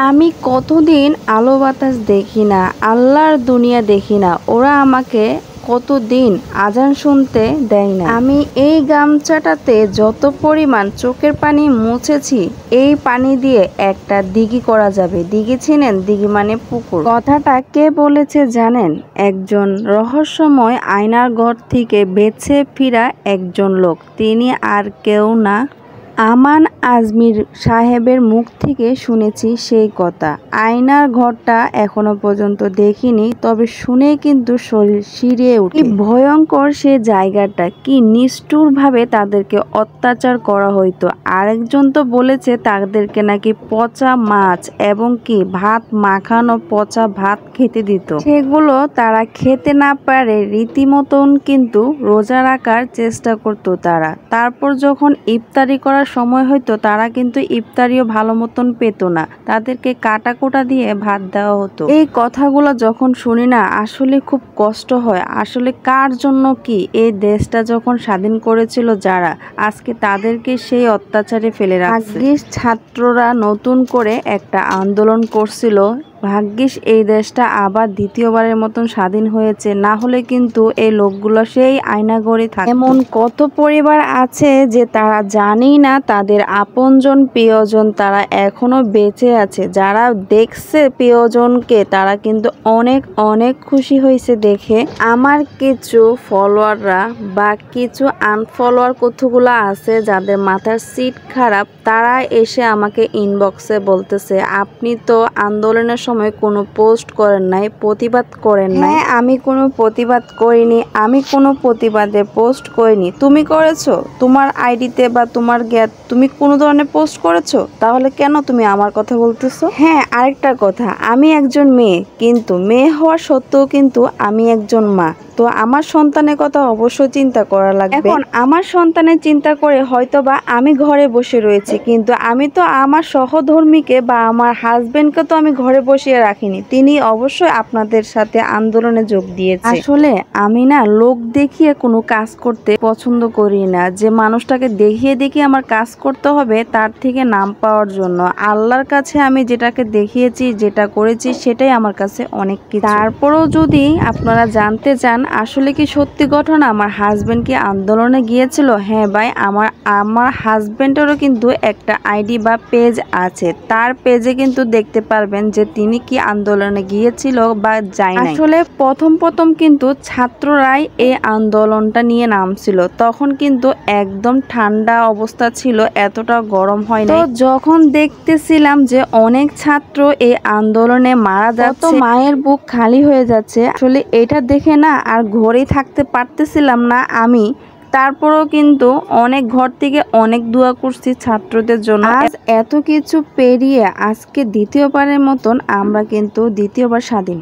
আমি কতদিন আলো বাতাস দেখি না, আল্লাহর দুনিয়া দেখি না, ওরা আমাকে কতদিন আজান শুনতে দেয় না। আমি এই গামছাটাতে যত পরিমাণ চোখের পানি মুছেছি, এই পানি দিয়ে একটা দিঘি করা যাবে। দিঘি চিনেন? দিঘি মানে পুকুর। কথাটা কে বলেছে জানেন? একজন রহস্যময় আয়নার ঘর থেকে বেঁচে ফিরা একজন লোক। তিনি আর কেউ না, আমান আজমির সাহেবের মুখ থেকে শুনেছি সেই কথা। আয়নার ঘরটা এখনো পর্যন্ত দেখিনি, তবে শুনে কিন্তু শরীর শিরিয়ে উঠে। কি ভয়ঙ্কর সে জায়গাটা, কি নিষ্ঠুরভাবে তাদেরকে অত্যাচার করা হইতো। আরেকজন তো বলেছে তাদেরকে নাকি পচা মাছ এবং কি ভাত মাখানো পচা ভাত খেতে দিত। সেগুলো তারা খেতে না পারে রীতিমতন কিন্তু রোজা রাখার চেষ্টা করতো তারা। তারপর যখন ইফতারি করার সময় হয়তো তারা কিন্তু ইফতারিও ভালো মতন পেত না, তাদেরকে কাটা কোটা দিয়ে ভাত দেওয়া হতো। এই কথাগুলো যখন শুনি না, আসলে খুব কষ্ট হয়। আসলে কার জন্য কি এই দেশটা যখন স্বাধীন করেছিল যারা, আজকে তাদেরকে সেই অত্যাচারে ফেলে রাখছে। ভাগ্যিস ছাত্ররা নতুন করে একটা আন্দোলন করছিল, ভাগ্যিস এই দেশটা আবার দ্বিতীয়বারের মতন স্বাধীন হয়েছে, না হলে কিন্তু এই লোকগুলো সেই আয়নাঘরে থাকে। এমন কত পরিবার আছে যে তারা জানেই না তাদের আপনজন প্রিয়জন তারা এখনো বেঁচে আছে। যারা দেখছে প্রিয়জনকে তারা কিন্তু অনেক অনেক খুশি হয়েছে দেখে। আমার কিছু ফলোয়াররা বা কিছু আনফলোয়ার কতগুলো আছে যাদের মাথার সিট খারাপ, তারা এসে আমাকে ইনবক্সে বলতেছে আপনি তো আন্দোলনের সময় কোনো পোস্ট করেন নাই, প্রতিবাদ করেন নাই। হ্যাঁ, আমি কোনো প্রতিবাদ করিনি, আমি কোনো প্রতিবাদে পোস্ট করিনি। তুমি করেছো তোমার আইডিতে বা তোমার জ্ঞাত, তুমি কোনো ধরনের পোস্ট করেছো, তাহলে কেন তুমি আমার কথা বলতেছো? হ্যাঁ, আরেকটা কথা, আমি একজন মেয়ে, কিন্তু মেয়ে হওয়া সত্ত্বেও কিন্তু আমি একজন মা। তো আমার সন্তানের কথা অবশ্যই চিন্তা করা লাগবে। এখন আমার সন্তানের চিন্তা করে হয়তো বা আমি ঘরে বসে রয়েছি, কিন্তু আমি তো আমার সহধর্মীকে বা আমার হাজবেন্ডকে তো আমি ঘরে বসিয়ে রাখিনি। তিনি অবশ্যই আপনাদের সাথে আন্দোলনে যোগ দিয়েছে। আসলে আমি না লোক দেখিয়ে কোনো কাজ করতে পছন্দ করি না, যে মানুষটাকে দেখিয়ে দেখিয়ে আমার কাজ করতে হবে তার থেকে নাম পাওয়ার জন্য। আল্লাহর কাছে আমি যেটাকে দেখিয়েছি, যেটা করেছি, সেটাই আমার কাছে অনেক কিছু। তারপরেও যদি আপনারা জানতে চান আসলে কি সত্যি ঘটনা, আমার হাজবেন্ড কি আন্দোলনে গিয়েছিল? হ্যাঁ ভাই, আমার হাজবেন্ডেরও কিন্তু একটা আইডি বা পেজ আছে। তার পেজে কিন্তু দেখতে পারবেন যে তিনি কি আন্দোলনে গিয়েছিল বা যায় নাই। আসলে প্রথম কিন্তু ছাত্ররাই এই আন্দোলনটা নিয়ে নামছিল, তখন কিন্তু একদম ঠান্ডা অবস্থা ছিল, এতটা গরম হয় না। তো যখন দেখতেছিলাম যে অনেক ছাত্র এই আন্দোলনে মারা যাচ্ছে, মায়ের বুক খালি হয়ে যাচ্ছে, আসলে এটা দেখে না আর ঘরে থাকতে পারতেছিলাম না আমি। তারপরেও কিন্তু অনেক ঘর থেকে অনেক দোয়া করছি ছাত্রদের জন্য। আজ এত কিছু পেরিয়ে আজকে দ্বিতীয়বারের মতন আমরা কিন্তু দ্বিতীয়বার স্বাধীন।